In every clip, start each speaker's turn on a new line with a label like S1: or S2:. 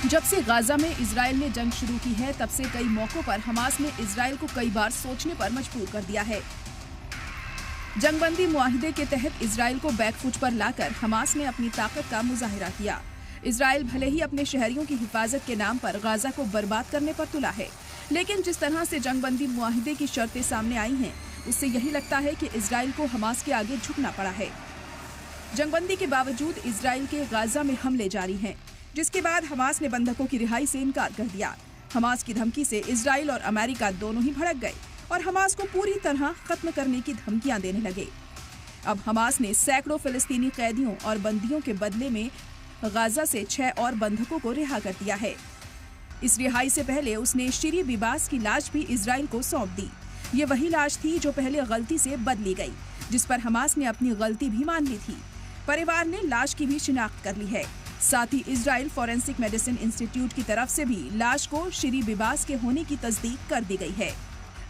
S1: जब से गाजा में इजराइल ने जंग शुरू की है, तब से कई मौकों पर हमास ने इजराइल को कई बार सोचने पर मजबूर कर दिया है। जंगबंदी मुआहिदे के तहत इजराइल को बैकफुट पर लाकर हमास ने अपनी ताकत का मुजाहिरा किया। इजराइल भले ही अपने शहरियों की हिफाजत के नाम पर गाजा को बर्बाद करने पर तुला है, लेकिन जिस तरह से जंगबंदी मुआहिदे की शर्तें सामने आई हैं, उससे यही लगता है कि इजराइल को हमास के आगे झुकना पड़ा है। जंगबंदी के बावजूद इजराइल के गाजा में हमले जारी हैं, जिसके बाद हमास ने बंधकों की रिहाई से इनकार कर दिया। हमास की धमकी से इजराइल और अमेरिका दोनों ही भड़क गए और हमास को पूरी तरह खत्म करने की धमकियां देने लगे। अब हमास ने सैकड़ों फिलिस्तीनी कैदियों और बंदियों के बदले में गाजा से 6 और बंधकों को रिहा कर दिया है। इस रिहाई से पहले उसने शिरी बिबास की लाश भी इजराइल को सौंप दी। ये वही लाश थी जो पहले गलती से बदली गई, जिस पर हमास ने अपनी गलती भी मान ली थी। परिवार ने लाश की भी शिनाख्त कर ली है। साथ ही इजराइल फॉरेंसिक मेडिसिन इंस्टीट्यूट की तरफ से भी लाश को शिरी बिबास के होने की तस्दीक कर दी गई है।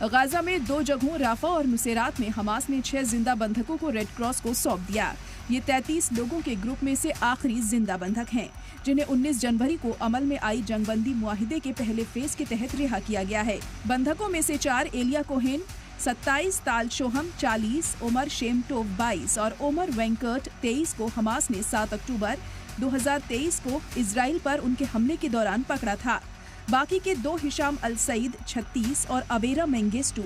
S1: गाजा में 2 जगहों राफा और नुसेरात में हमास ने 6 जिंदा बंधकों को रेड क्रॉस को सौंप दिया। ये 33 लोगों के ग्रुप में से आखिरी जिंदा बंधक हैं, जिन्हें 19 जनवरी को अमल में आई जंगबंदी मुआहिदे के पहले फेज के तहत रिहा किया गया है। बंधकों में से 4 एलिया कोहेन 27, ताल शोहम 40, उमर शेमटोव 22 और उमर वेंकट 23 को हमास ने 7 अक्टूबर 2023 को इजराइल पर उनके हमले के दौरान पकड़ा था। बाकी के 2 हिशाम अल सईद 36 और अवेरा मेंगिस्टू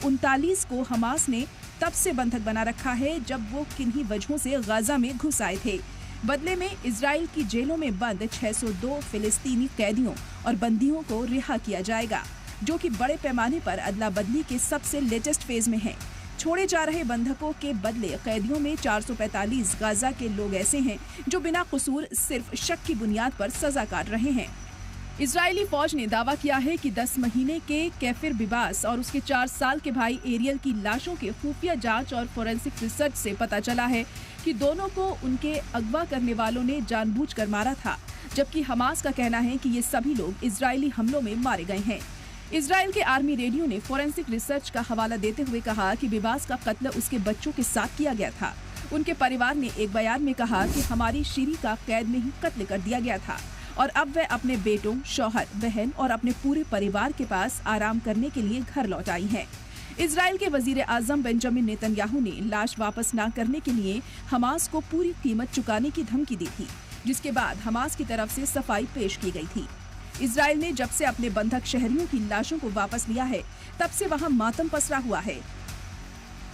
S1: 39 को हमास ने तब से बंधक बना रखा है जब वो किन्हीं वजहों से गाजा में घुस आए थे। बदले में इजराइल की जेलों में बंद 602 फिलिस्तीनी कैदियों और बंदियों को रिहा किया जाएगा, जो कि बड़े पैमाने पर अदला बदली के सबसे लेटेस्ट फेज में है। छोड़े जा रहे बंधकों के बदले कैदियों में 445 गाजा के लोग ऐसे हैं जो बिना कसूर सिर्फ शक की बुनियाद पर सजा काट रहे हैं। इजरायली फौज ने दावा किया है कि 10 महीने के कैफिर बिबास और उसके 4 साल के भाई एरियल की लाशों के खुफिया जांच और फोरेंसिक रिसर्च से पता चला है कि दोनों को उनके अगवा करने वालों ने जानबूझकर मारा था, जबकि हमास का कहना है कि ये सभी लोग इजरायली हमलों में मारे गए हैं। इजराइल के आर्मी रेडियो ने फोरेंसिक रिसर्च का हवाला देते हुए कहा कि बिबास का कत्ल उसके बच्चों के साथ किया गया था। उनके परिवार ने एक बयान में कहा कि हमारी शिरी का कैद में ही कत्ल कर दिया गया था और अब वह अपने बेटों, शौहर, बहन और अपने पूरे परिवार के पास आराम करने के लिए घर लौट आई है। इजराइल के वजीर आजम बेंजामिन नेतन्याहू ने लाश वापस न करने के लिए हमास को पूरी कीमत चुकाने की धमकी दी थी, जिसके बाद हमास की तरफ से सफाई पेश की गई थी। इजराइल ने जब से अपने बंधक शहरियों की लाशों को वापस लिया है, तब से वहां मातम पसरा हुआ है।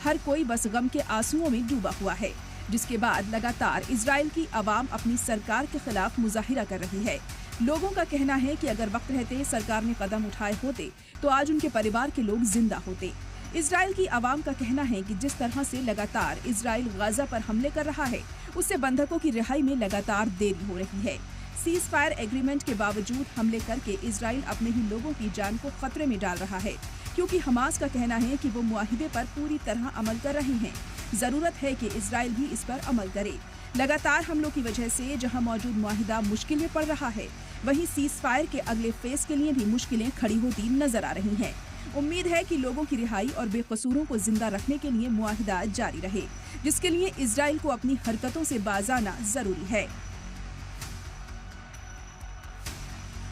S1: हर कोई बस गम के आंसुओं में डूबा हुआ है, जिसके बाद लगातार इजराइल की आवाम अपनी सरकार के खिलाफ मुजाहिरा कर रही है। लोगों का कहना है कि अगर वक्त रहते सरकार ने कदम उठाए होते तो आज उनके परिवार के लोग जिंदा होते। इजराइल की आवाम का कहना है कि जिस तरह से लगातार इजराइल गाजा पर हमले कर रहा है, उससे बंधकों की रिहाई में लगातार देरी हो रही है। सीज फायर एग्रीमेंट के बावजूद हमले करके इजराइल अपने ही लोगों की जान को खतरे में डाल रहा है, क्योंकि हमास का कहना है कि वो मुआहिदे पर पूरी तरह अमल कर रहे हैं। जरूरत है कि इजराइल भी इस पर अमल करे। लगातार हमलों की वजह से जहां मौजूद मुआहिदा मुश्किल में पड़ रहा है, वहीं सीज फायर के अगले फेज के लिए भी मुश्किलें खड़ी होती नजर आ रही हैं। उम्मीद है कि लोगों की रिहाई और बेकसूरों को जिंदा रखने के लिए मुआहिदा जारी रहे, जिसके लिए इजराइल को अपनी हरकतों से बाज आना जरूरी है।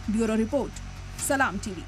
S1: ब्यूरो रिपोर्ट, सलाम टीवी।